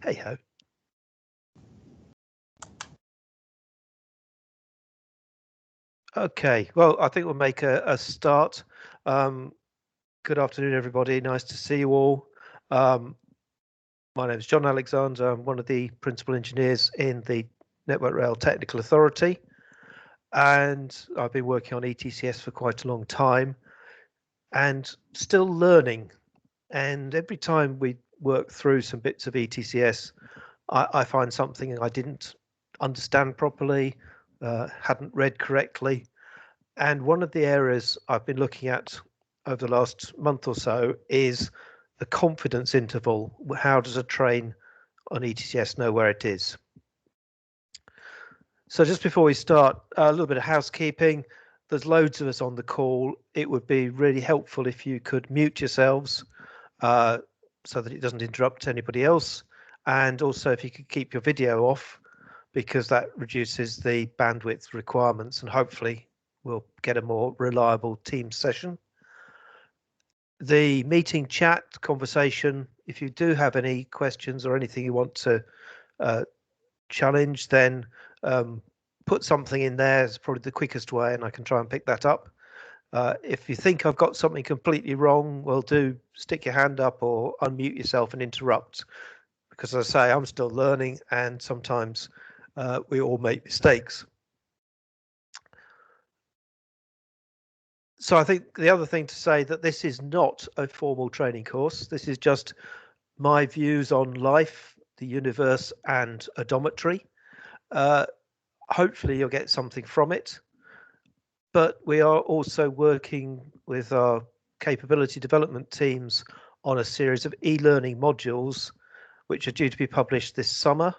Hey ho. Okay, well, I think we'll make a start. Good afternoon, everybody. Nice to see you all. My name is John Alexander. I'm one of the principal engineers in the Network Rail Technical Authority, and I've been working on ETCS for quite a long time and still learning. And every time we work through some bits of ETCS, I find something I didn't understand properly, hadn't read correctly. And one of the areas I've been looking at over the last month or so is the confidence interval. How does a train on ETCS know where it is? So just before we start, a little bit of housekeeping. There's loads of us on the call. It would be really helpful if you could mute yourselves so that it doesn't interrupt anybody else. And also if you could keep your video off, because that reduces the bandwidth requirements and hopefully we'll get a more reliable team session. The meeting chat conversation, if you do have any questions or anything you want to challenge, then put something in there. It's probably the quickest way and I can try and pick that up. If you think I've got something completely wrong, well, do stick your hand up or unmute yourself and interrupt. Because as I say, I'm still learning and sometimes we all make mistakes. So I think the other thing to say that this is not a formal training course. This is just my views on life, the universe and odometry. Hopefully you'll get something from it. But we are also working with our capability development teams on a series of e-learning modules, which are due to be published this summer,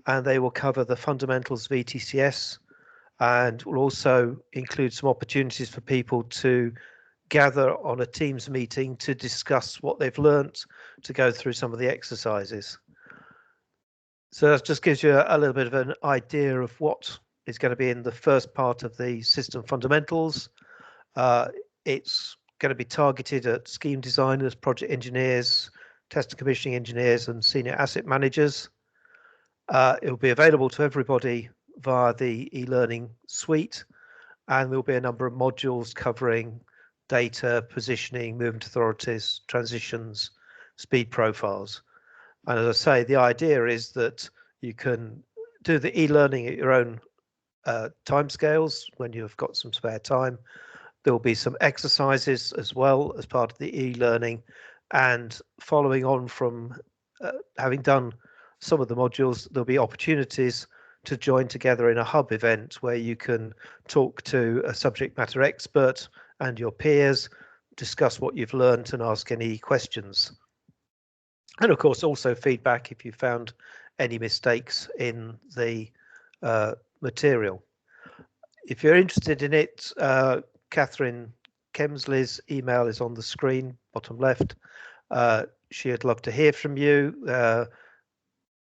and they will cover the fundamentals of ETCS and will also include some opportunities for people to gather on a Teams meeting to discuss what they've learnt, to go through some of the exercises. So that just gives you a little bit of an idea of what is going to be in the first part of the system fundamentals. It's going to be targeted at scheme designers, project engineers, test and commissioning engineers and senior asset managers. It will be available to everybody via the e-learning suite, and there'll be a number of modules covering data, positioning, movement authorities, transitions, speed profiles. And as I say, the idea is that you can do the e-learning at your own timescales when you've got some spare time. There will be some exercises as well as part of the e-learning, and following on from having done some of the modules, there'll be opportunities to join together in a hub event where you can talk to a subject matter expert and your peers, discuss what you've learned and ask any questions. And of course, also feedback if you found any mistakes in the material. If you're interested in it, Catherine Kemsley's email is on the screen, bottom left. She'd love to hear from you.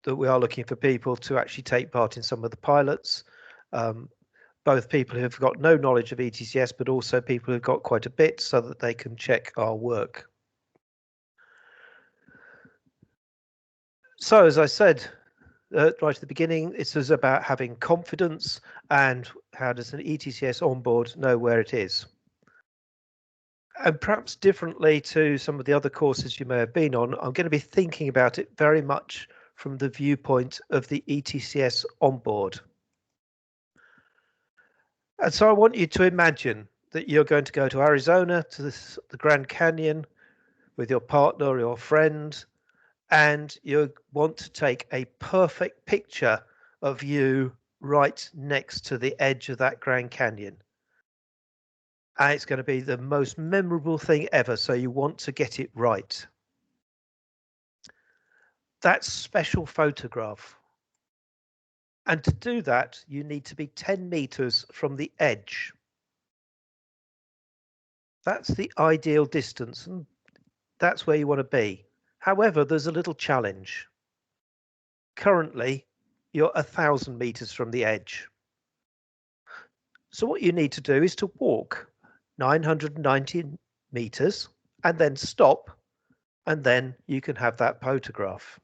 That we are looking for people to actually take part in some of the pilots, both people who've got no knowledge of ETCS, but also people who've got quite a bit so that they can check our work. So as I said right at the beginning, this is about having confidence and how does an ETCS onboard know where it is. And perhaps differently to some of the other courses you may have been on, I'm going to be thinking about it very much from the viewpoint of the ETCS onboard. And so I want you to imagine that you're going to go to Arizona, to the Grand Canyon with your partner or your friend, and you want to take a perfect picture of you right next to the edge of that Grand Canyon. And it's going to be the most memorable thing ever, so you want to get it right. That's special photograph. And to do that, you need to be 10 meters from the edge. That's the ideal distance, and that's where you want to be. However, there's a little challenge. Currently, you're 1,000 meters from the edge. So what you need to do is to walk 990 meters and then stop, and then you can have that photograph.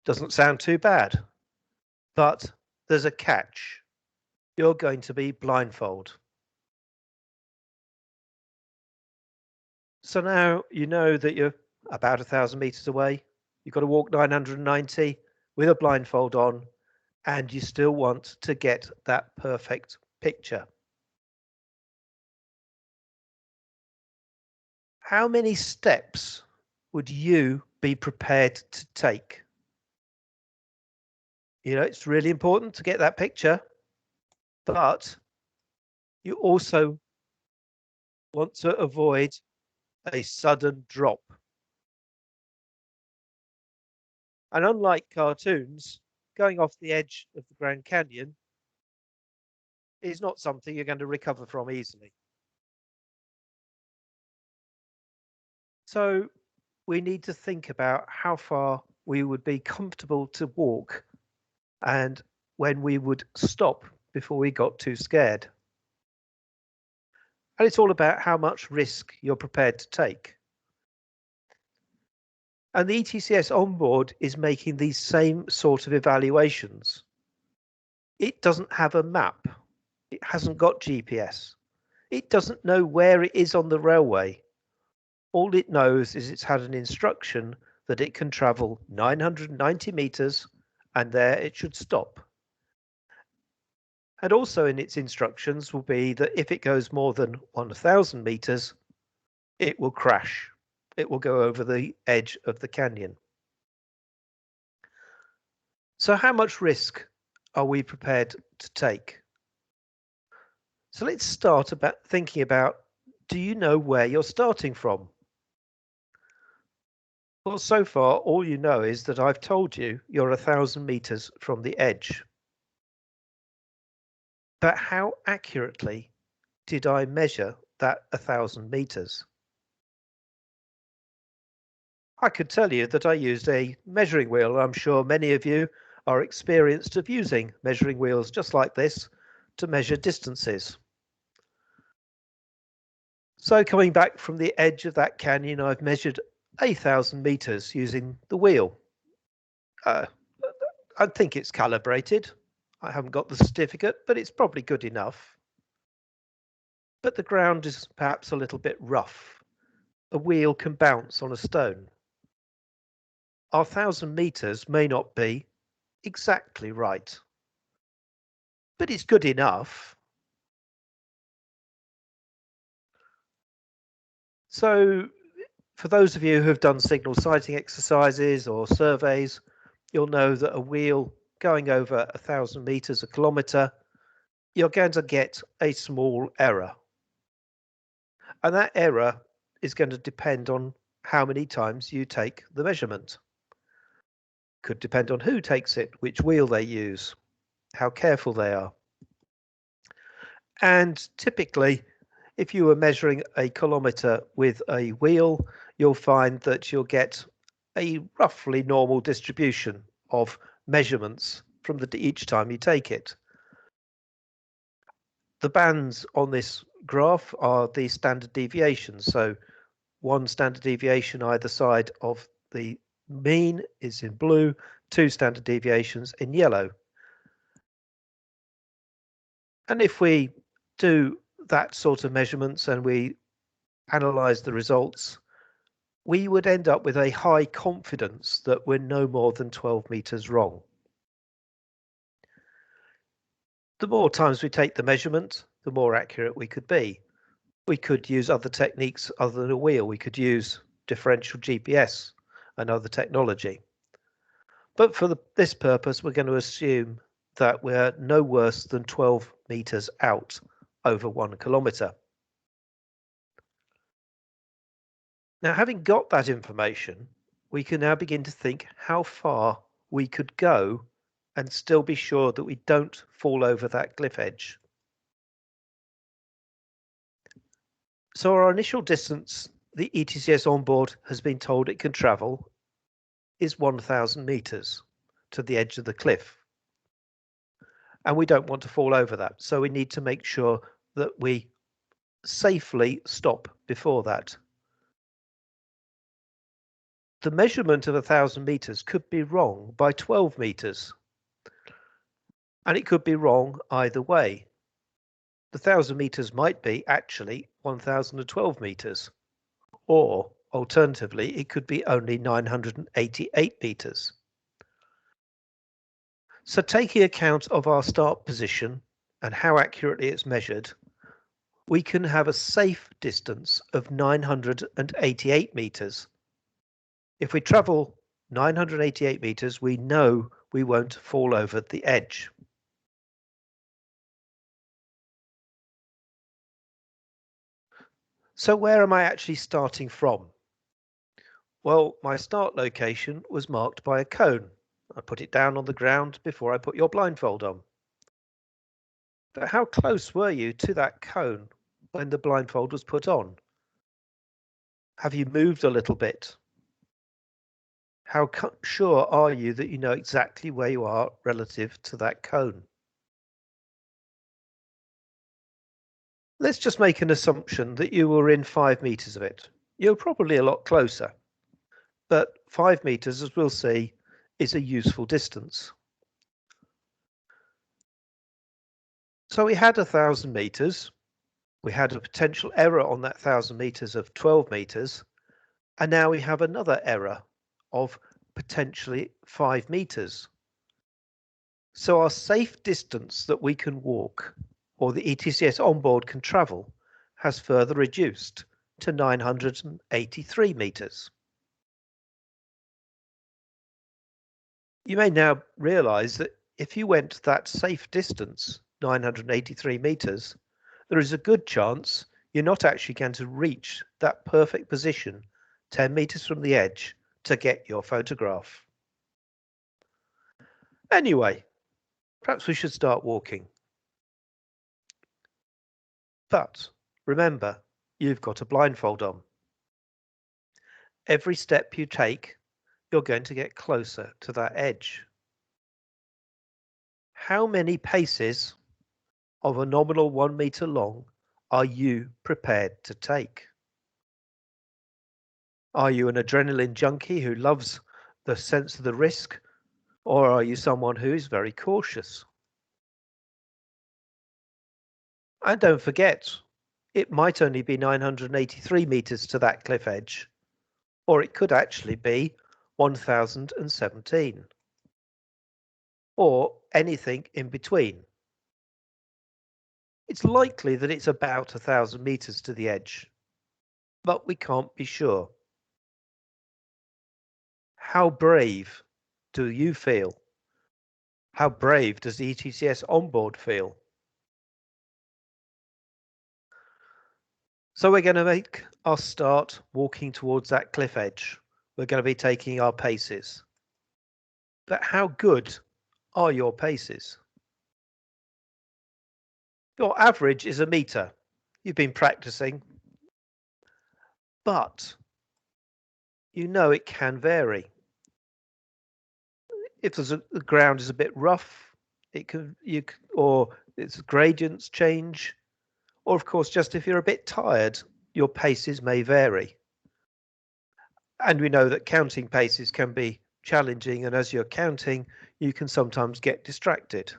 Doesn't sound too bad, but there's a catch. You're going to be blindfold. So now you know that you're about 1,000 meters away. You've got to walk 990 with a blindfold on, and you still want to get that perfect picture. How many steps would you be prepared to take? You know, it's really important to get that picture, but you also want to avoid a sudden drop. And unlike cartoons, going off the edge of the Grand Canyon is not something you're going to recover from easily. So we need to think about how far we would be comfortable to walk and when we would stop before we got too scared. And it's all about how much risk you're prepared to take. And the ETCS Onboard is making these same sort of evaluations. It doesn't have a map. It hasn't got GPS. It doesn't know where it is on the railway. All it knows is it's had an instruction that it can travel 990 meters and there it should stop. And also in its instructions will be that if it goes more than 1,000 meters, it will crash. It will go over the edge of the canyon. So how much risk are we prepared to take? So let's start about thinking about, do you know where you're starting from? Well, so far, all you know is that I've told you you're 1,000 meters from the edge. But how accurately did I measure that 1,000 meters? I could tell you that I used a measuring wheel. I'm sure many of you are experienced of using measuring wheels just like this to measure distances. So coming back from the edge of that canyon, I've measured 1,000 meters using the wheel. I think it's calibrated. I haven't got the certificate, but it's probably good enough. But the ground is perhaps a little bit rough. A wheel can bounce on a stone. Our 1,000 meters may not be exactly right, but it's good enough. So for those of you who have done signal sighting exercises or surveys, you'll know that a wheel going over 1,000 meters, a kilometer, you're going to get a small error. And that error is going to depend on how many times you take the measurement. Could depend on who takes it, which wheel they use, how careful they are. And typically, if you were measuring a kilometer with a wheel, you'll find that you'll get a roughly normal distribution of measurements from each time you take it. The bands on this graph are the standard deviations. So one standard deviation either side of the mean is in blue, 2 standard deviations in yellow. And if we do that sort of measurements and we analyze the results, we would end up with a high confidence that we're no more than 12 meters wrong. The more times we take the measurement, the more accurate we could be. We could use other techniques other than a wheel. We could use differential GPS and other technology. But for this purpose, we're going to assume that we're no worse than 12 meters out over 1 kilometer. Now, having got that information, we can now begin to think how far we could go and still be sure that we don't fall over that cliff edge. So our initial distance the ETCS Onboard has been told it can travel is 1,000 meters to the edge of the cliff. And we don't want to fall over that. So we need to make sure that we safely stop before that. the measurement of 1,000 meters could be wrong by 12 meters. And it could be wrong either way. The 1,000 meters might be actually 1,012 meters, or alternatively, it could be only 988 meters. So taking account of our start position and how accurately it's measured, we can have a safe distance of 988 meters. If we travel 988 meters, we know we won't fall over the edge. So where am I actually starting from? Well, my start location was marked by a cone. I put it down on the ground before I put your blindfold on. But how close were you to that cone when the blindfold was put on? Have you moved a little bit? How sure are you that you know exactly where you are relative to that cone? Let's just make an assumption that you were in 5 meters of it. You're probably a lot closer, but 5 meters, as we'll see, is a useful distance. So we had 1,000 meters. We had a potential error on that 1,000 meters of 12 meters. And now we have another error of potentially 5 meters. So our safe distance that we can walk, or the ETCS onboard can travel, has further reduced to 983 meters. You may now realize that if you went that safe distance, 983 meters, there is a good chance you're not actually going to reach that perfect position 10 meters from the edge to get your photograph. Anyway, perhaps we should start walking. But remember, you've got a blindfold on. Every step you take, you're going to get closer to that edge. How many paces of a nominal 1 meter long are you prepared to take? Are you an adrenaline junkie who loves the sense of the risk, or are you someone who is very cautious? And don't forget, it might only be 983 meters to that cliff edge, or it could actually be 1017, or anything in between. It's likely that it's about 1,000 meters to the edge, but we can't be sure. How brave do you feel? How brave does the ETCS onboard feel? So we're going to make our start walking towards that cliff edge. We're going to be taking our paces. But how good are your paces? Your average is a meter. You've been practicing, but you know it can vary. If the ground is a bit rough, or its gradients change, or of course, just if you're a bit tired, your paces may vary. And we know that counting paces can be challenging, and as you're counting, you can sometimes get distracted.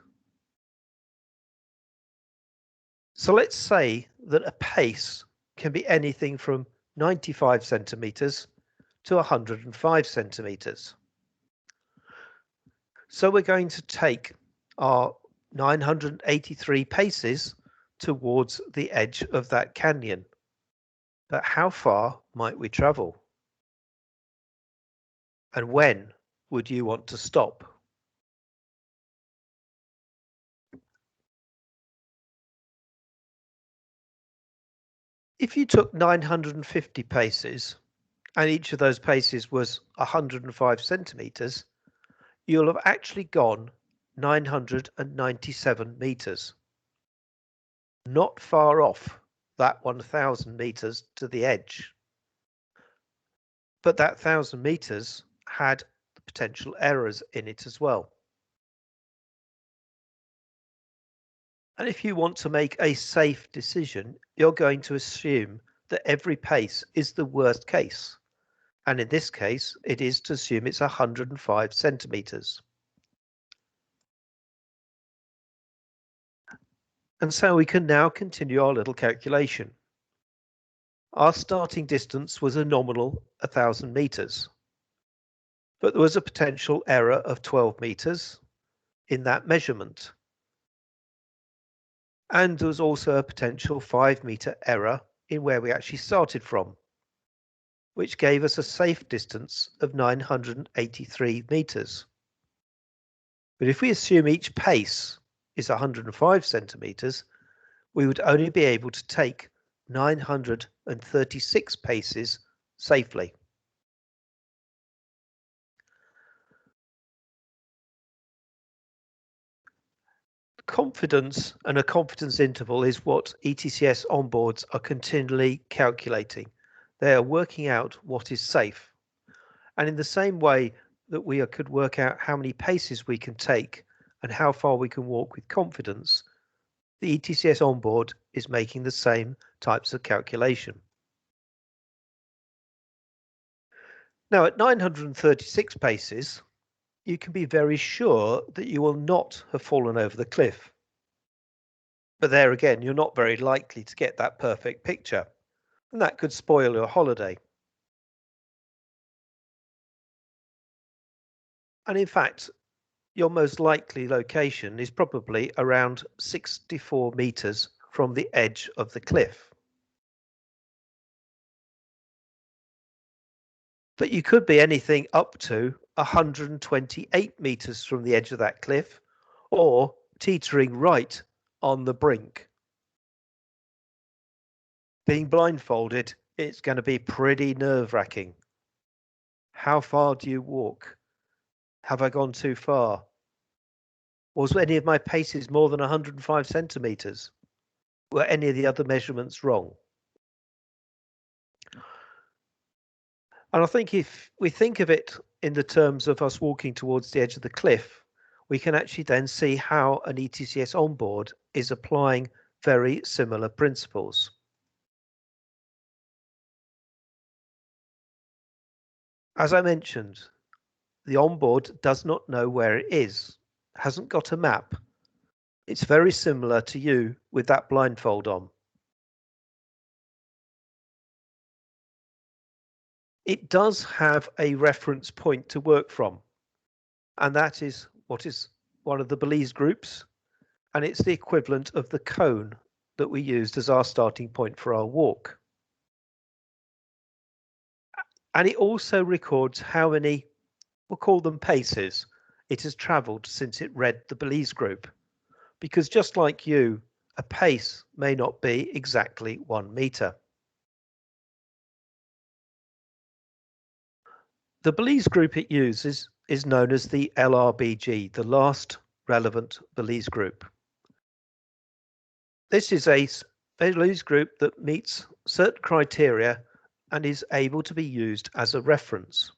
So let's say that a pace can be anything from 95 centimeters to 105 centimeters. So we're going to take our 983 paces towards the edge of that canyon. But how far might we travel? And when would you want to stop? If you took 950 paces, and each of those paces was 105 centimeters, you'll have actually gone 997 meters. Not far off that 1,000 meters to the edge. But that 1,000 meters had potential errors in it as well. And if you want to make a safe decision, you're going to assume that every pace is the worst case And in this case, it is to assume it's 105 centimeters. And so we can now continue our little calculation. Our starting distance was a nominal 1,000 meters, but there was a potential error of 12 meters in that measurement. And there was also a potential 5-meter error in where we actually started from, which gave us a safe distance of 983 meters. But if we assume each pace is 105 centimeters, we would only be able to take 936 paces safely. Confidence and a confidence interval is what ETCS onboards are continually calculating. They are working out what is safe. And in the same way that we could work out how many paces we can take and how far we can walk with confidence, the ETCS onboard is making the same types of calculation. Now at 936 paces, you can be very sure that you will not have fallen over the cliff. But there again, you're not very likely to get that perfect picture, and that could spoil your holiday. And in fact, your most likely location is probably around 64 meters from the edge of the cliff. But you could be anything up to 128 meters from the edge of that cliff, or teetering right on the brink. Being blindfolded, it's going to be pretty nerve-wracking. How far do you walk? Have I gone too far? Was any of my paces more than 105 centimeters? Were any of the other measurements wrong? And I think if we think of it in the terms of us walking towards the edge of the cliff, we can actually then see how an ETCS onboard is applying very similar principles. As I mentioned, the onboard does not know where it is, hasn't got a map. It's very similar to you with that blindfold on. It does have a reference point to work from, and that is what is one of the Balise groups, and it's the equivalent of the cone that we used as our starting point for our walk. And it also records how many, we'll call them paces, it has travelled since it read the Balise group. Because just like you, a pace may not be exactly 1 meter. The Balise group it uses is known as the LRBG, the last relevant Balise group. This is a Balise group that meets certain criteria and is able to be used as a reference.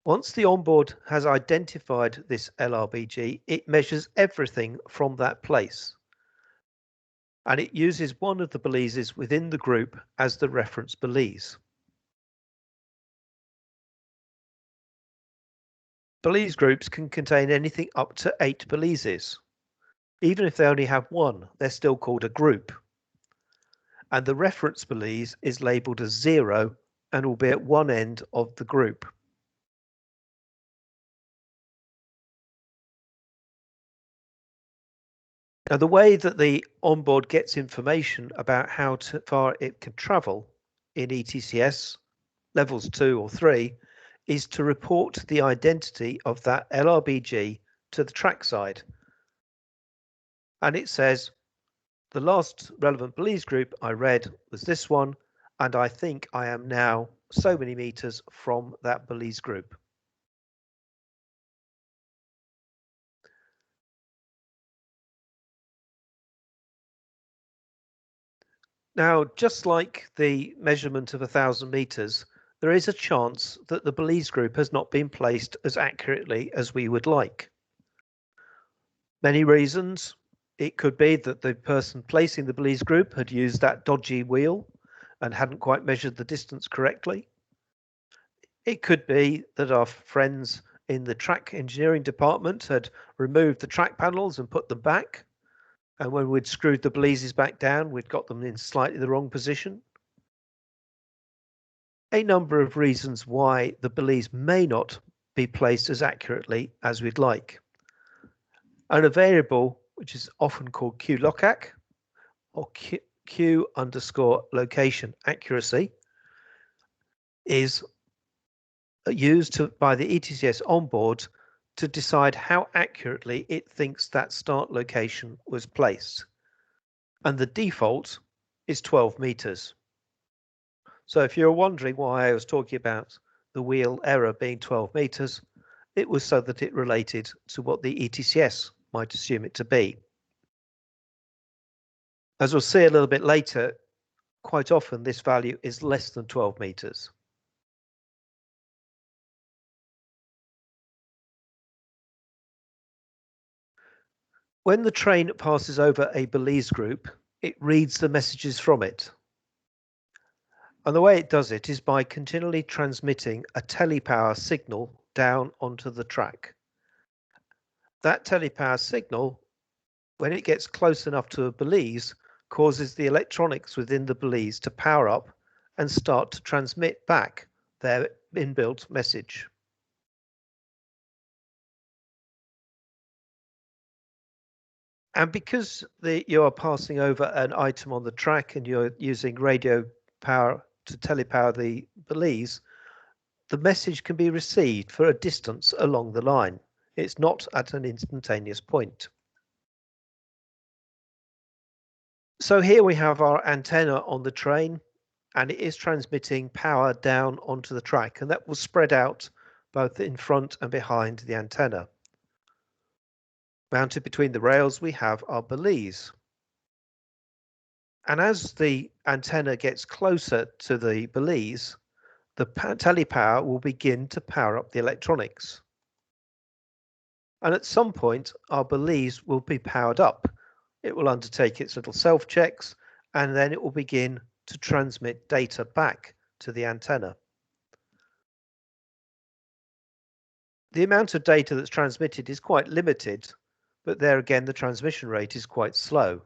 Once the onboard has identified this LRBG, it measures everything from that place. And it uses one of the Balises within the group as the reference Balise. Balise groups can contain anything up to 8 Balises. Even if they only have one, they're still called a group. And the reference Balise is labelled as 0 and will be at one end of the group. Now, the way that the onboard gets information about how far it can travel in ETCS levels 2 or 3 is to report the identity of that LRBG to the Trackside. And it says, the last relevant Balise group I read was this one, and I think I am now so many meters from that Balise group. Now, just like the measurement of 1,000 meters, there is a chance that the Balise group has not been placed as accurately as we would like. Many reasons. It could be that the person placing the Balise group had used that dodgy wheel and hadn't quite measured the distance correctly. It could be that our friends in the track engineering department had removed the track panels and put them back. And when we'd screwed the Balises back down, we'd got them in slightly the wrong position. A number of reasons why the Balise may not be placed as accurately as we'd like. And a variable, which is often called QLOCAC, or Q underscore location accuracy, is used by the ETCS onboard to decide how accurately it thinks that start location was placed. And the default is 12 meters. So if you're wondering why I was talking about the wheel error being 12 meters, it was so that it related to what the ETCS might assume it to be. As we'll see a little bit later, quite often this value is less than 12 meters. When the train passes over a Balise group, it reads the messages from it. And the way it does it is by continually transmitting a telepower signal down onto the track. That telepower signal, when it gets close enough to a Balise, causes the electronics within the Balise to power up and start to transmit back their inbuilt message. And because you are passing over an item on the track and you're using radio power to telepower the Balise, the message can be received for a distance along the line. It's not at an instantaneous point. So here we have our antenna on the train, and it is transmitting power down onto the track, and that will spread out both in front and behind the antenna. Mounted between the rails, we have our Balise. And as the antenna gets closer to the Balise, the telepower will begin to power up the electronics. And at some point, our Balise will be powered up. It will undertake its little self-checks, and then it will begin to transmit data back to the antenna. The amount of data that's transmitted is quite limited, but there again, the transmission rate is quite slow.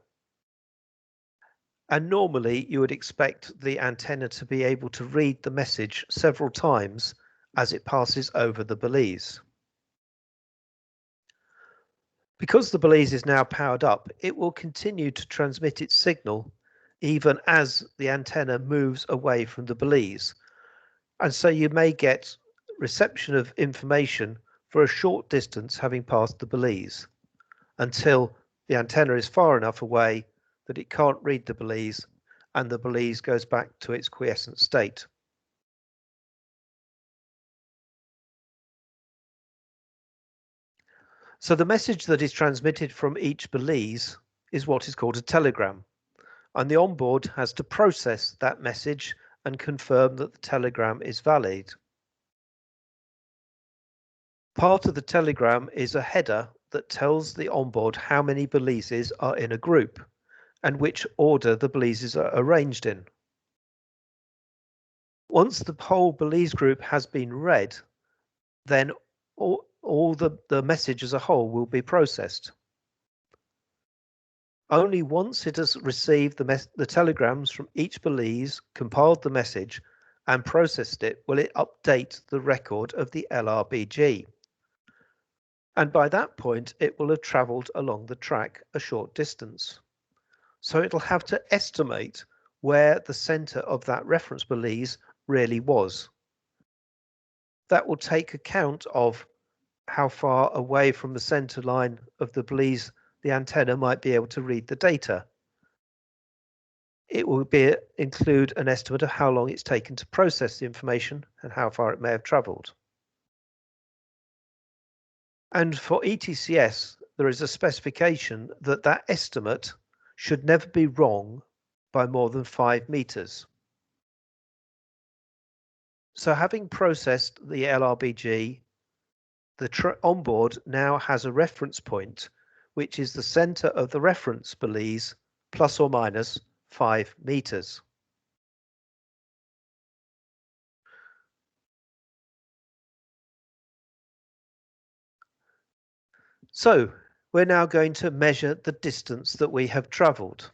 And normally you would expect the antenna to be able to read the message several times as it passes over the Balise. Because the Balise is now powered up, it will continue to transmit its signal even as the antenna moves away from the Balise. And so you may get reception of information for a short distance having passed the Balise until the antenna is far enough away that it can't read the Balise and the Balise goes back to its quiescent state. So the message that is transmitted from each Balise is what is called a telegram, and the onboard has to process that message and confirm that the telegram is valid. Part of the telegram is a header that tells the onboard how many Balises are in a group and which order the Balises are arranged in. Once the whole Balise group has been read, then all the message as a whole will be processed. Only once it has received the telegrams from each Balise, compiled the message and processed it, will it update the record of the LRBG. And by that point, it will have travelled along the track a short distance. So it'll have to estimate where the centre of that reference Balise really was. That will take account of how far away from the centre line of the Balise the antenna might be able to read the data. It will include an estimate of how long it's taken to process the information and how far it may have travelled. And for ETCS, there is a specification that that estimate should never be wrong by more than 5 meters. So having processed the LRBG, the onboard now has a reference point, which is the center of the reference Balise plus or minus 5 meters. So we're now going to measure the distance that we have travelled.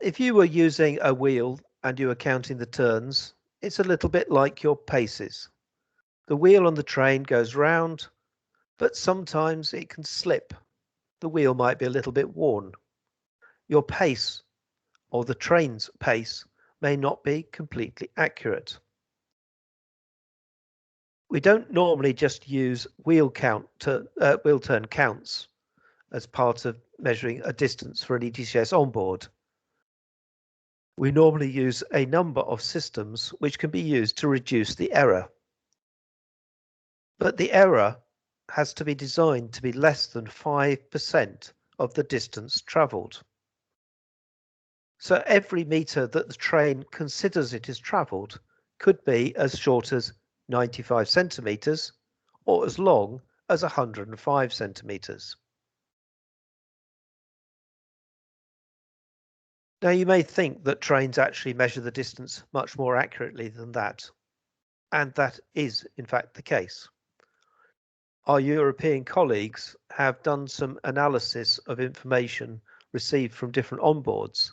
If you were using a wheel and you were counting the turns, it's a little bit like your paces. The wheel on the train goes round, but sometimes it can slip. The wheel might be a little bit worn. Your pace, or the train's pace, may not be completely accurate. We don't normally just use wheel turn counts as part of measuring a distance for an ETCS onboard. We normally use a number of systems which can be used to reduce the error. But the error has to be designed to be less than 5% of the distance travelled. So every metre that the train considers it is travelled could be as short as 95 centimetres or as long as 105 centimetres. Now you may think that trains actually measure the distance much more accurately than that, and that is in fact the case. Our European colleagues have done some analysis of information received from different onboards,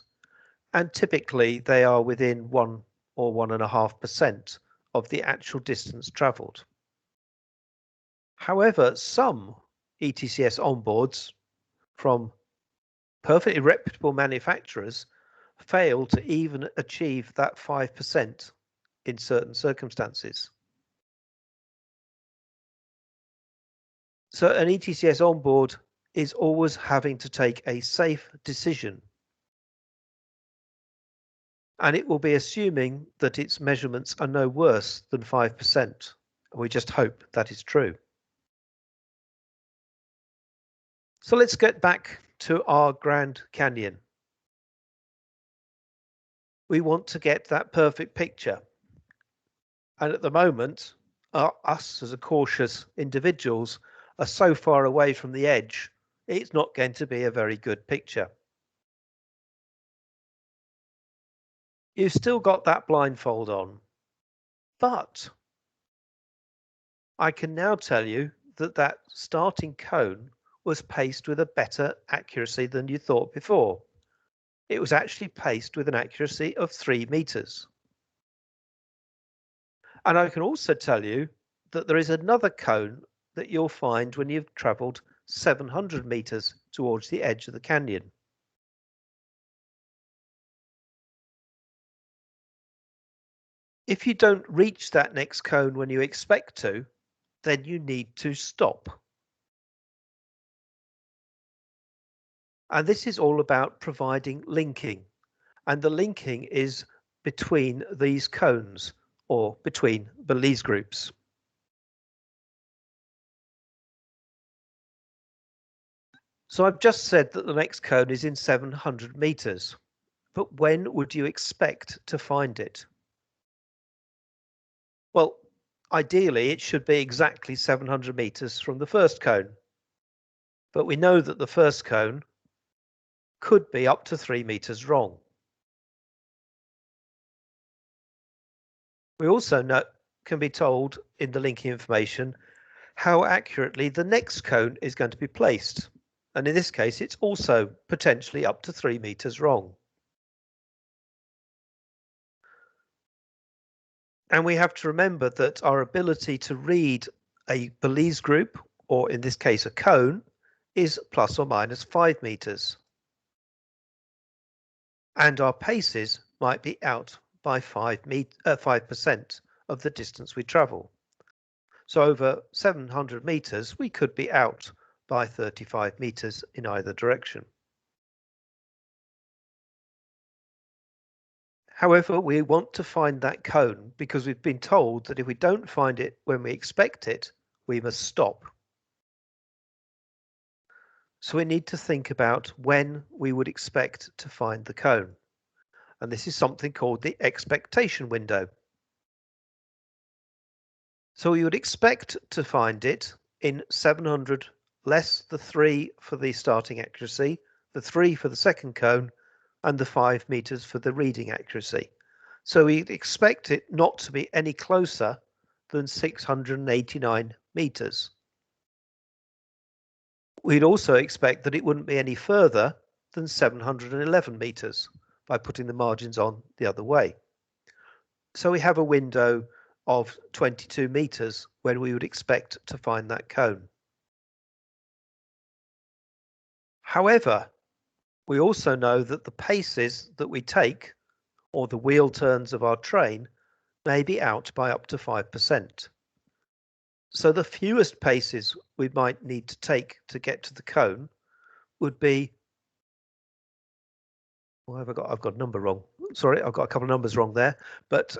and typically they are within 1 or 1.5% of the actual distance travelled. However, some ETCS onboards from perfectly reputable manufacturers fail to even achieve that 5% in certain circumstances. So an ETCS onboard is always having to take a safe decision, and it will be assuming that its measurements are no worse than 5%. We just hope that is true. So let's get back to our Grand Canyon. We want to get that perfect picture. And at the moment, us as a cautious individuals are so far away from the edge, it's not going to be a very good picture. You've still got that blindfold on, but I can now tell you that that starting cone was paced with a better accuracy than you thought before. It was actually paced with an accuracy of 3 meters. And I can also tell you that there is another cone that you'll find when you've traveled 700 meters towards the edge of the canyon. If you don't reach that next cone when you expect to, then you need to stop. And this is all about providing linking. And the linking is between these cones or between Balise groups. So I've just said that the next cone is in 700 meters, but when would you expect to find it? Well, ideally it should be exactly 700 meters from the first cone, but we know that the first cone could be up to 3 meters wrong. We also can be told in the linking information how accurately the next cone is going to be placed. And in this case, it's also potentially up to 3 meters wrong. And we have to remember that our ability to read a Balise group, or in this case, a cone, is plus or minus 5 meters. And our paces might be out by 5% of the distance we travel. So over 700 meters, we could be out by 35 meters in either direction. However, we want to find that cone because we've been told that if we don't find it when we expect it, we must stop. So we need to think about when we would expect to find the cone. And this is something called the expectation window. So we would expect to find it in 700 less the 3 for the starting accuracy, the 3 for the second cone, and the 5 meters for the reading accuracy. So we'd expect it not to be any closer than 689 meters. we'd also expect that it wouldn't be any further than 711 meters by putting the margins on the other way. So we have a window of 22 meters when we would expect to find that cone. However, we also know that the paces that we take, or the wheel turns of our train, may be out by up to 5%. So the fewest paces we might need to take to get to the cone would be, well, I've got a number wrong. Sorry, I've got a couple of numbers wrong there, but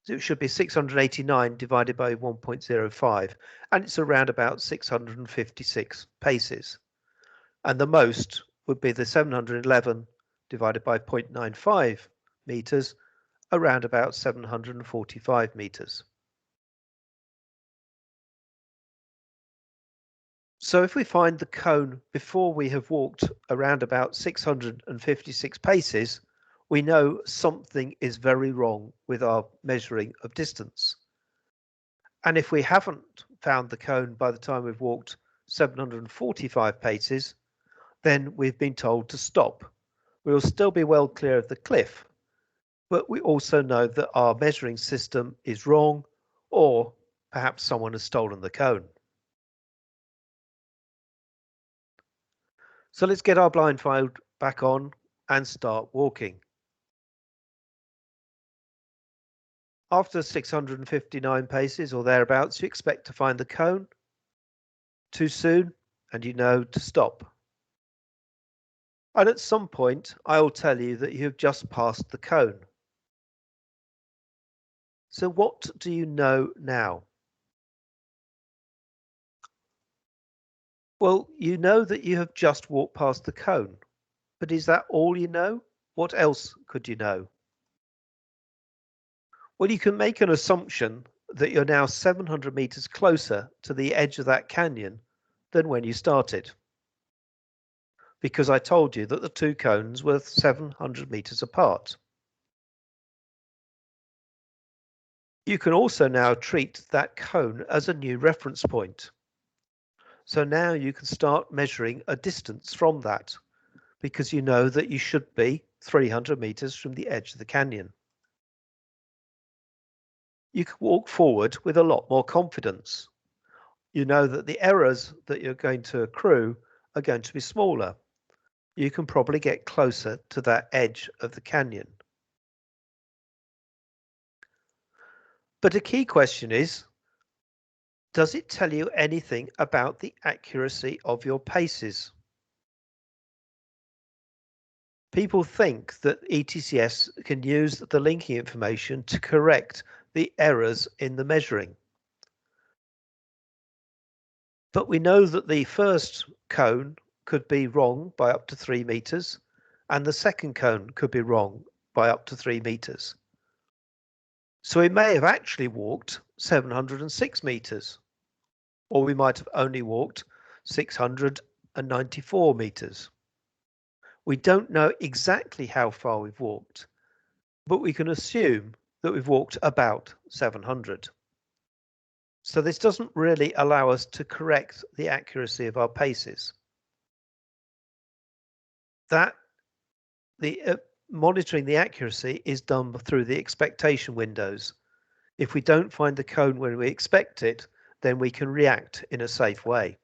it should be 689 divided by 1.05, and it's around about 656 paces. And the most would be the 711 divided by 0.95 meters, around about 745 meters. So if we find the cone before we have walked around about 656 paces, we know something is very wrong with our measuring of distance. And if we haven't found the cone by the time we've walked 745 paces, then we've been told to stop. We will still be well clear of the cliff, but we also know that our measuring system is wrong, or perhaps someone has stolen the cone. So let's get our blindfold back on and start walking. After 659 paces or thereabouts, you expect to find the cone. Too soon, and you know to stop. And at some point, I will tell you that you have just passed the cone. So what do you know now? Well, you know that you have just walked past the cone, but is that all you know? What else could you know? Well, you can make an assumption that you're now 700 meters closer to the edge of that canyon than when you started, because I told you that the two cones were 700 meters apart. You can also now treat that cone as a new reference point. So now you can start measuring a distance from that, because you know that you should be 300 meters from the edge of the canyon. You can walk forward with a lot more confidence. You know that the errors that you're going to accrue are going to be smaller. You can probably get closer to that edge of the canyon. But a key question is, does it tell you anything about the accuracy of your paces? People think that ETCS can use the linking information to correct the errors in the measuring. But we know that the first cone could be wrong by up to 3 meters, and the second cone could be wrong by up to 3 meters. So we may have actually walked 706 meters, or we might have only walked 694 meters. We don't know exactly how far we've walked, but we can assume that we've walked about 700. So this doesn't really allow us to correct the accuracy of our paces. Monitoring the accuracy is done through the expectation windows. If we don't find the cone when we expect it, then we can react in a safe way.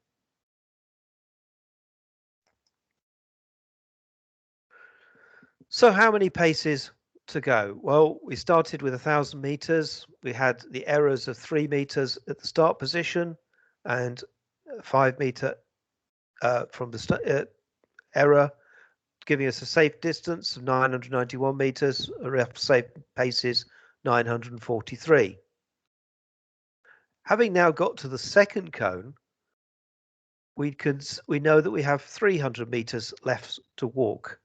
So how many paces to go? Well, we started with 1,000 meters. We had the errors of 3 meters at the start position and 5 meter from the error, giving us a safe distance of 991 meters, a rough safe paces 943. Having now got to the second cone, we know that we have 300 meters left to walk.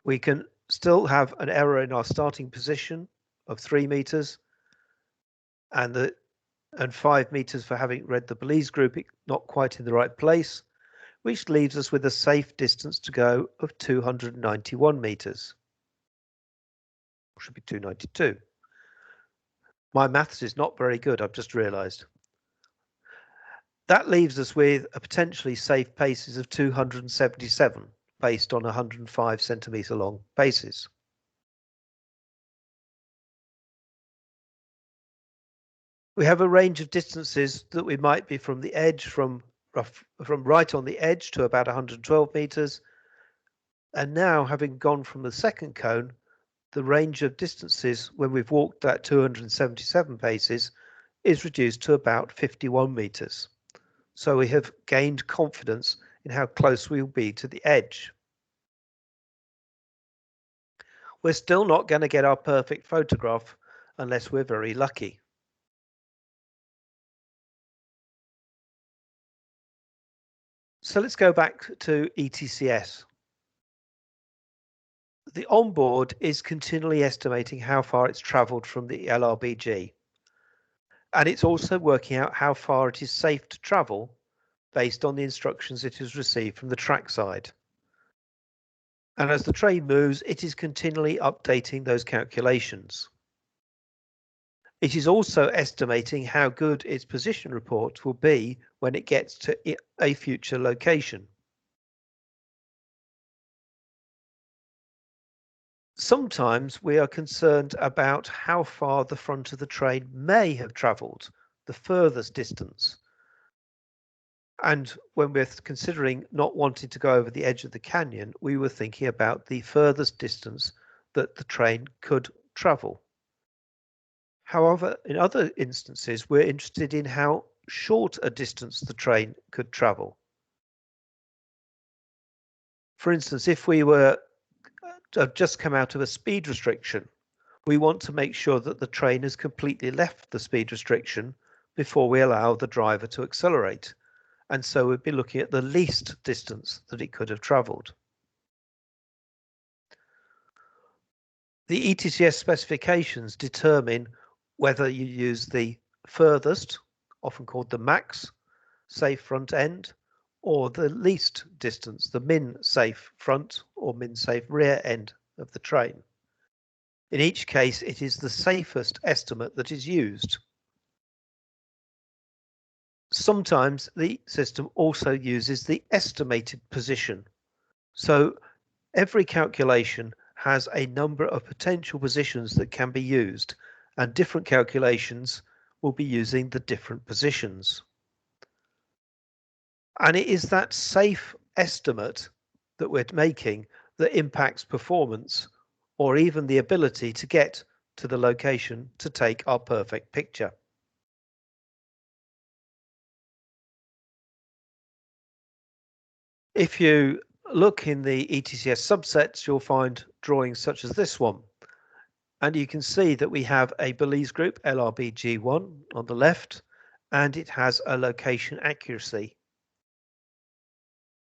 We can still have an error in our starting position of 3 meters and 5 meters for having read the Balise group not quite in the right place, which leaves us with a safe distance to go of 291 meters. Should be 292. My maths is not very good, I've just realized. That leaves us with a potentially safe paces of 277 based on 105 centimetre long paces. We have a range of distances that we might be from the edge, from right on the edge to about 112 meters. And now, having gone from the second cone, the range of distances when we've walked that 277 paces is reduced to about 51 meters. So we have gained confidence in how close we will be to the edge. We're still not going to get our perfect photograph unless we're very lucky. So let's go back to ETCS. The onboard is continually estimating how far it's travelled from the LRBG. And it's also working out how far it is safe to travel based on the instructions it has received from the trackside. And as the train moves, it is continually updating those calculations. It is also estimating how good its position report will be when it gets to a future location. Sometimes we are concerned about how far the front of the train may have travelled, the furthest distance. And when we're considering not wanting to go over the edge of the canyon, we were thinking about the furthest distance that the train could travel. However, in other instances, we're interested in how short a distance the train could travel. For instance, if we were have just come out of a speed restriction, we want to make sure that the train has completely left the speed restriction before we allow the driver to accelerate. And so we'd be looking at the least distance that it could have travelled. The ETCS specifications determine whether you use the furthest, often called the max, safe front end, or the least distance, the min safe front or min safe rear end of the train. In each case, it is the safest estimate that is used. Sometimes the system also uses the estimated position. So every calculation has a number of potential positions that can be used, and different calculations will be using the different positions. And it is that safe estimate that we're making that impacts performance or even the ability to get to the location to take our perfect picture. If you look in the ETCS subsets, you'll find drawings such as this one. And you can see that we have a Balise group, LRBG1 on the left, and it has a location accuracy.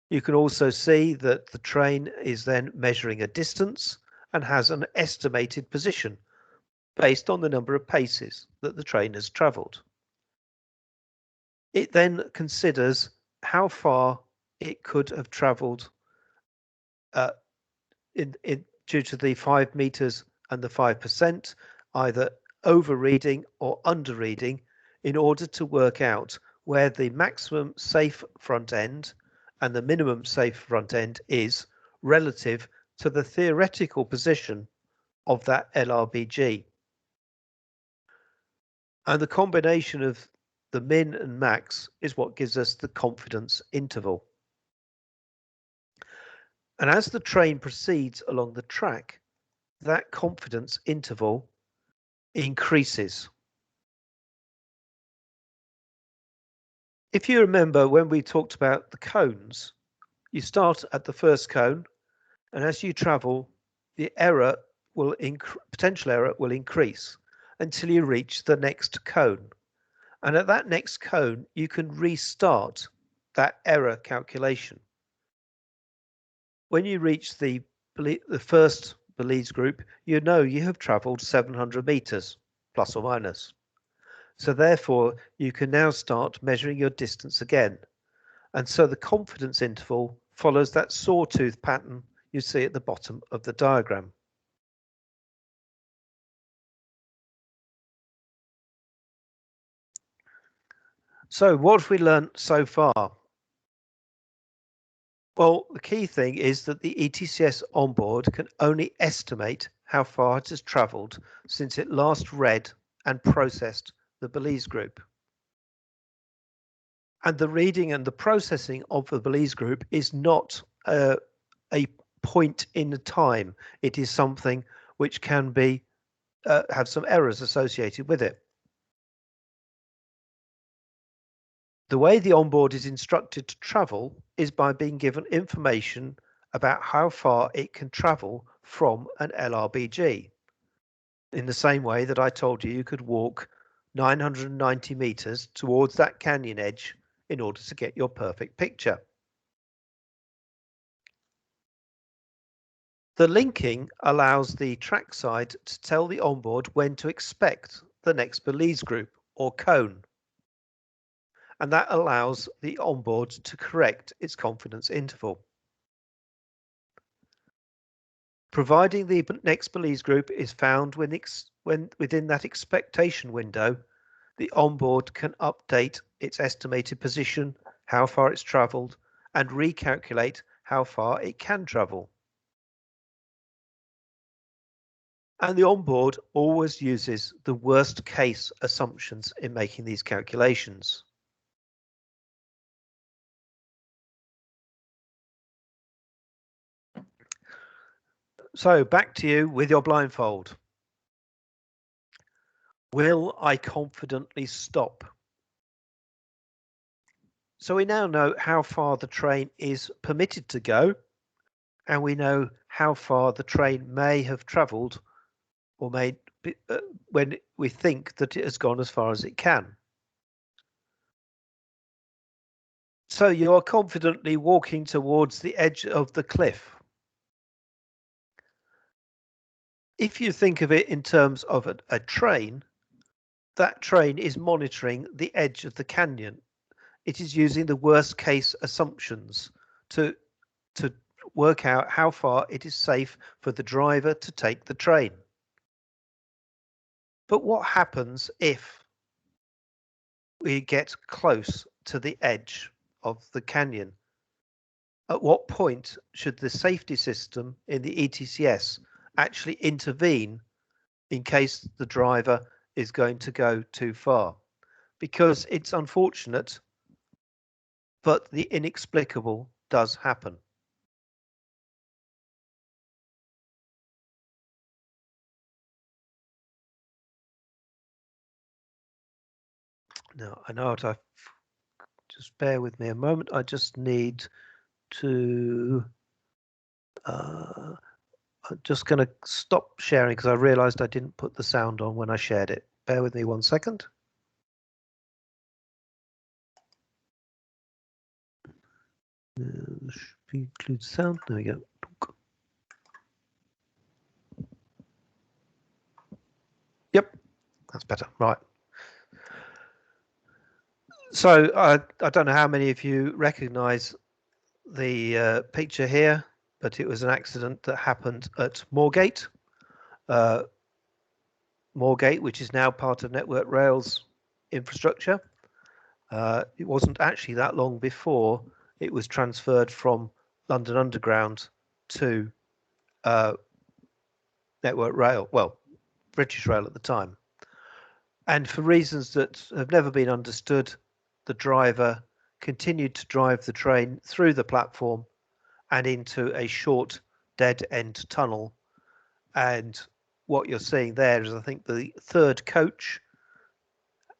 You can also see that the train is then measuring a distance and has an estimated position based on the number of paces that the train has travelled. It then considers how far it could have travelled due to the 5 meters and the 5%, either over reading or under reading, in order to work out where the maximum safe front end and the minimum safe front end is relative to the theoretical position of that LRBG. And the combination of the min and max is what gives us the confidence interval. And as the train proceeds along the track, that confidence interval increases. If you remember when we talked about the cones, you start at the first cone, and as you travel, the error will potential error will increase until you reach the next cone. And at that next cone, you can restart that error calculation. When you reach the first Balise group, you know you have travelled 700 meters, plus or minus. So therefore, you can now start measuring your distance again. And so the confidence interval follows that sawtooth pattern you see at the bottom of the diagram. So what have we learned so far? Well, the key thing is that the ETCS onboard can only estimate how far it has travelled since it last read and processed the Balise group. And the reading and the processing of the Balise group is not a point in time. It is something which can be have some errors associated with it. The way the onboard is instructed to travel is by being given information about how far it can travel from an LRBG. In the same way that I told you could walk 990 meters towards that canyon edge in order to get your perfect picture. The linking allows the Trackside to tell the onboard when to expect the next Balise group or cone. And that allows the onboard to correct its confidence interval. Providing the next Balise group is found when within that expectation window, the onboard can update its estimated position, how far it's travelled, and recalculate how far it can travel. And the onboard always uses the worst case assumptions in making these calculations. So back to you with your blindfold. Will I confidently stop? So we now know how far the train is permitted to go, and we know how far the train may have travelled or may be, when we think that it has gone as far as it can. So you are confidently walking towards the edge of the cliff. If you think of it in terms of a train, that train is monitoring the edge of the canyon. It is using the worst case assumptions to work out how far it is safe for the driver to take the train. But what happens if we get close to the edge of the canyon? At what point should the safety system in the ETCS actually intervene in case the driver is going to go too far? Because it's unfortunate, but the inexplicable does happen. Now, I know what just bear with me a moment. I just need to, I'm just going to stop sharing because I realized I didn't put the sound on when I shared it. Bear with me 1 second. Should include sound. There we go. Yep, that's better. Right. So I don't know how many of you recognize the picture here, but it was an accident that happened at Moorgate. Moorgate, which is now part of Network Rail's infrastructure. It wasn't actually that long before it was transferred from London Underground to Network Rail, well, British Rail at the time. And for reasons that have never been understood, the driver continued to drive the train through the platform and into a short dead end tunnel. And what you're seeing there is, I think, the third coach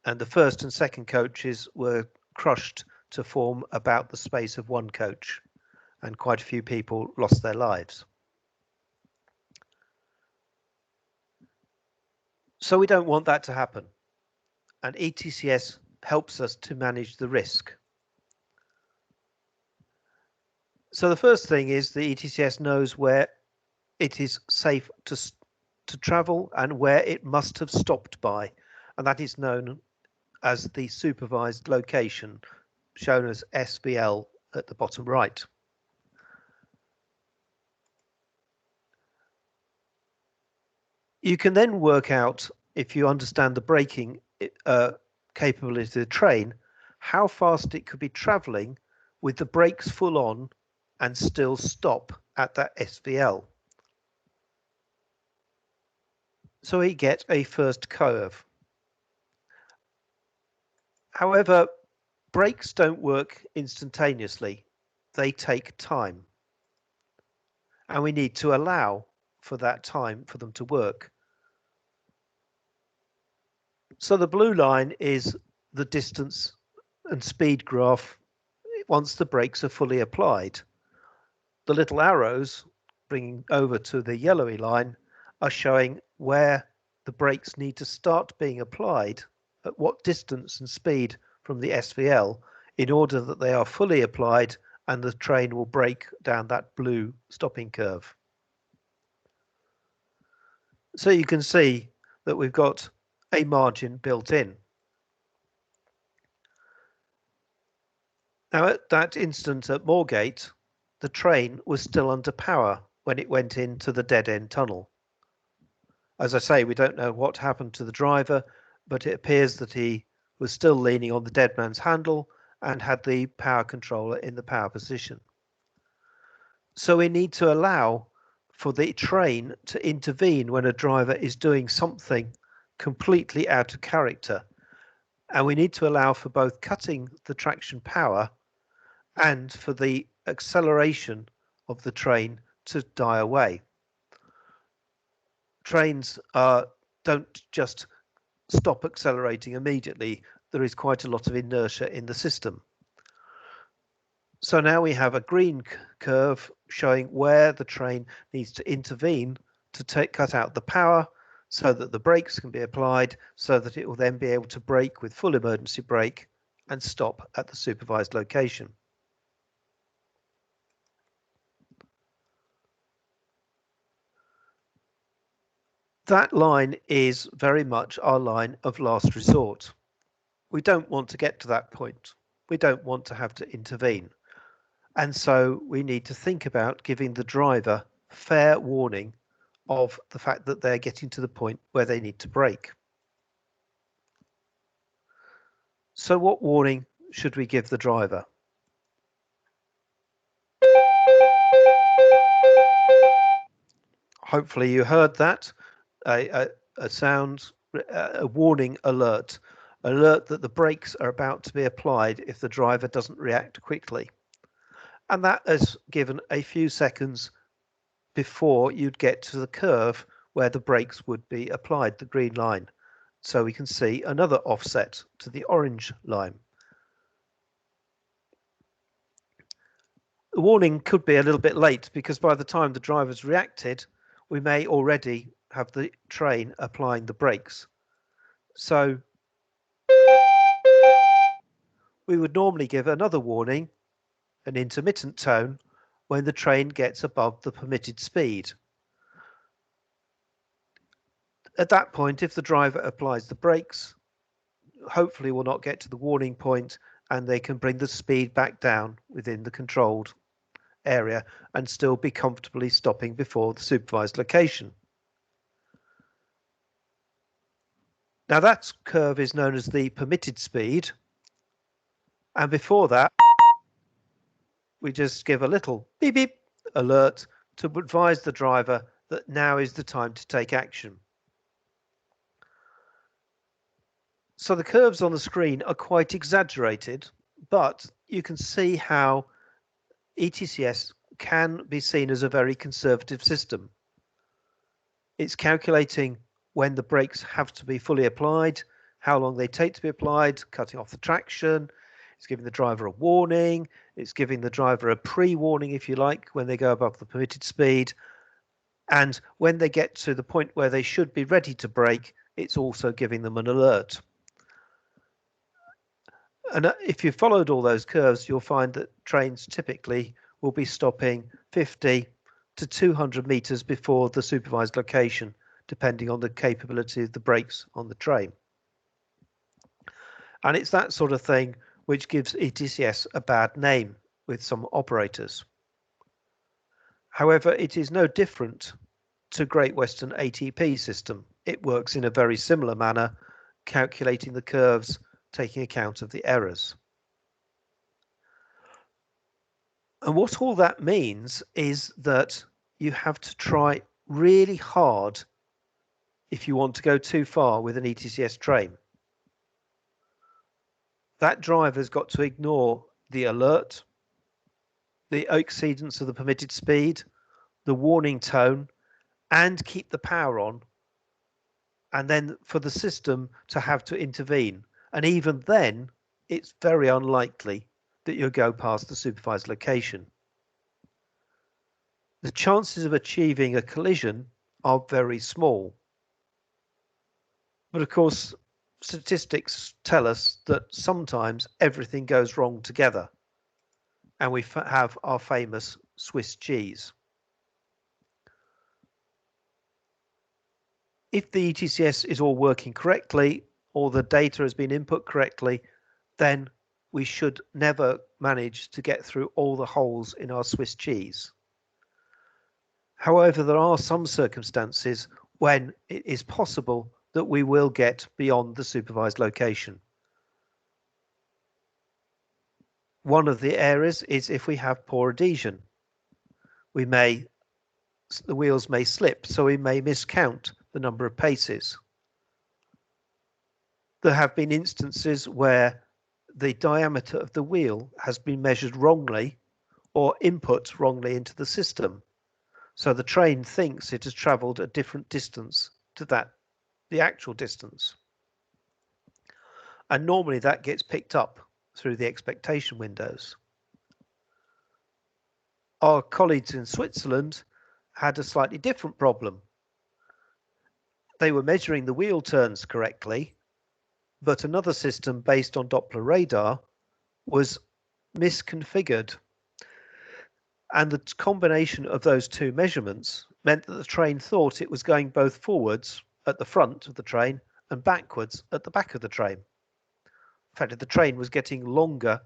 and the first and second coaches were crushed to form about the space of one coach, and quite a few people lost their lives. So we don't want that to happen, and ETCS helps us to manage the risk. So the first thing is the ETCS knows where it is safe to travel and where it must have stopped by, and that is known as the supervised location, shown as SBL at the bottom right. You can then work out, if you understand the braking capability of the train, how fast it could be travelling with the brakes full on and still stop at that SVL. So we get a first curve. However, brakes don't work instantaneously. They take time. And we need to allow for that time for them to work. So the blue line is the distance and speed graph once the brakes are fully applied. The little arrows bringing over to the yellowy line are showing where the brakes need to start being applied, at what distance and speed from the SVL, in order that they are fully applied and the train will brake down that blue stopping curve. So you can see that we've got a margin built in. Now at that instant at Moorgate, the train was still under power when it went into the dead-end tunnel. As I say, we don't know what happened to the driver, but it appears that he was still leaning on the dead man's handle and had the power controller in the power position. So we need to allow for the train to intervene when a driver is doing something completely out of character. And we need to allow for both cutting the traction power and for the acceleration of the train to die away. Trains don't just stop accelerating immediately. There is quite a lot of inertia in the system. So now we have a green curve showing where the train needs to intervene to cut out the power so that the brakes can be applied, so that it will then be able to brake with full emergency brake and stop at the supervised location. That line is very much our line of last resort. We don't want to get to that point. We don't want to have to intervene. And so we need to think about giving the driver fair warning of the fact that they're getting to the point where they need to brake. So what warning should we give the driver? Hopefully you heard that, a sound, a warning alert that the brakes are about to be applied if the driver doesn't react quickly. And that is given a few seconds before you'd get to the curve where the brakes would be applied, the green line. So we can see another offset to the orange line. The warning could be a little bit late because by the time the driver's reacted, we may already have the train applying the brakes. So we would normally give another warning, an intermittent tone, when the train gets above the permitted speed. At that point, if the driver applies the brakes, hopefully will not get to the warning point and they can bring the speed back down within the controlled area and still be comfortably stopping before the supervised location. Now that curve is known as the permitted speed, and before that we just give a little beep beep alert to advise the driver that now is the time to take action. So the curves on the screen are quite exaggerated, but you can see how ETCS can be seen as a very conservative system. It's calculating when the brakes have to be fully applied, how long they take to be applied, cutting off the traction. It's giving the driver a warning. It's giving the driver a pre-warning, if you like, when they go above the permitted speed. And when they get to the point where they should be ready to brake, it's also giving them an alert. And if you followed all those curves, you'll find that trains typically will be stopping 50 to 200 meters before the supervised location, depending on the capability of the brakes on the train. And it's that sort of thing which gives ETCS a bad name with some operators. However, it is no different to Great Western ATP system. It works in a very similar manner, calculating the curves, taking account of the errors. And what all that means is that you have to try really hard if you want to go too far with an ETCS train. That driver's got to ignore the alert, the exceedance of the permitted speed, the warning tone, and keep the power on, and then for the system to have to intervene. And even then, it's very unlikely that you'll go past the supervised location. The chances of achieving a collision are very small. But of course, statistics tell us that sometimes everything goes wrong together, and we have our famous Swiss cheese. If the ETCS is all working correctly, or the data has been input correctly, then we should never manage to get through all the holes in our Swiss cheese. However, there are some circumstances when it is possible that we will get beyond the supervised location. One of the areas is if we have poor adhesion. The wheels may slip, so we may miscount the number of paces. There have been instances where the diameter of the wheel has been measured wrongly or input wrongly into the system. So the train thinks it has travelled a different distance to the actual distance. And normally that gets picked up through the expectation windows. Our colleagues in Switzerland had a slightly different problem. They were measuring the wheel turns correctly, but another system based on Doppler radar was misconfigured. And the combination of those two measurements meant that the train thought it was going both forwards at the front of the train and backwards at the back of the train. In fact, the train was getting longer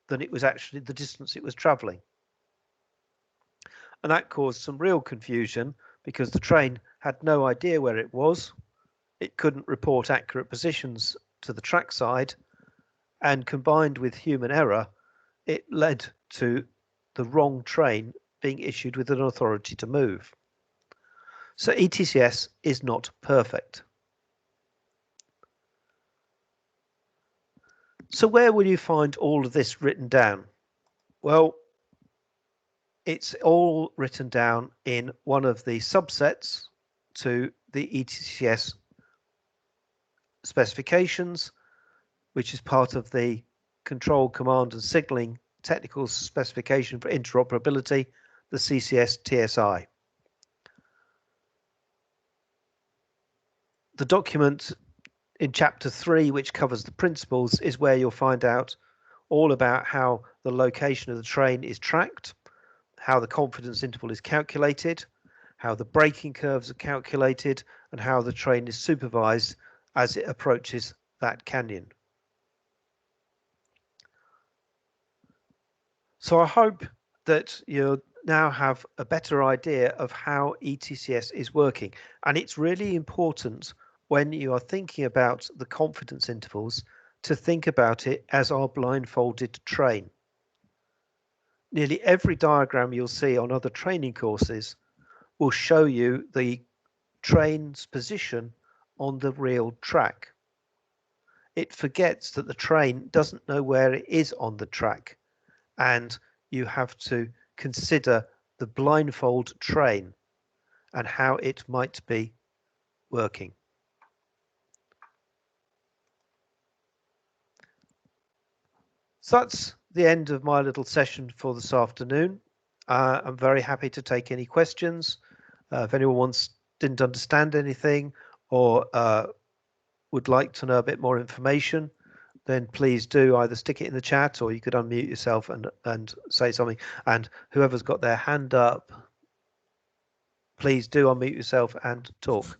than it was actually the distance it was travelling. And that caused some real confusion because the train had no idea where it was. It couldn't report accurate positions to the trackside, and combined with human error, it led to the wrong train being issued with an authority to move. So ETCS is not perfect. So where will you find all of this written down? Well, it's all written down in one of the subsets to the ETCS specifications, which is part of the control, command and signaling technical specification for interoperability, the CCS TSI. The document in chapter 3, which covers the principles, is where you'll find out all about how the location of the train is tracked, how the confidence interval is calculated, how the braking curves are calculated, and how the train is supervised as it approaches that canyon. So I hope that you now have a better idea of how ETCS is working. And it's really important when you are thinking about the confidence intervals to think about it as our blindfolded train. Nearly every diagram you'll see on other training courses will show you the train's position on the real track. It forgets that the train doesn't know where it is on the track, and you have to consider the blindfold train and how it might be working. So that's the end of my little session for this afternoon. I'm very happy to take any questions. If anyone didn't understand anything or would like to know a bit more information, then please do either stick it in the chat or you could unmute yourself and say something. And whoever's got their hand up, please do unmute yourself and talk.